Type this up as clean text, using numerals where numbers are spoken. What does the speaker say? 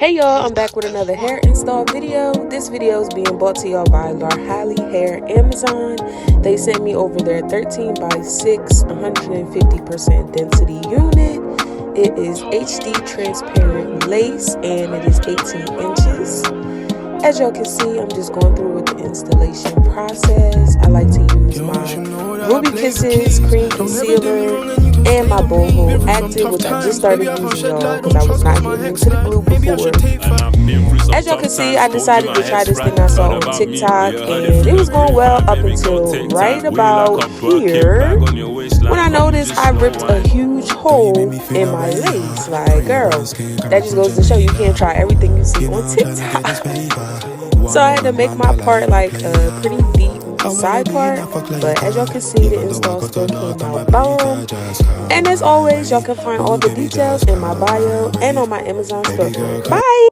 Hey y'all, I'm back with another hair install video. This video is being brought to y'all by Larhali Hair Amazon. They sent me over their 13 by 6 150% density unit. It is HD transparent lace and it is 18 inches. As y'all can see, I'm just going through with the installation process. I like to use my Ruby Kisses cream concealer and my Boho Active, which I just started using, y'all, because I was not getting into the glue before. As y'all can see, I decided to try this thing I saw on TikTok, and it was going well up until right about here, when I noticed I ripped a huge hole in my lace. Like, girl, that just goes to show you can't try everything you see on TikTok. So I had to make my part like a pretty deep side part, but as y'all can see, the install still came out bomb. And as always, y'all can find all the details in my bio and on my Amazon storefront. Bye!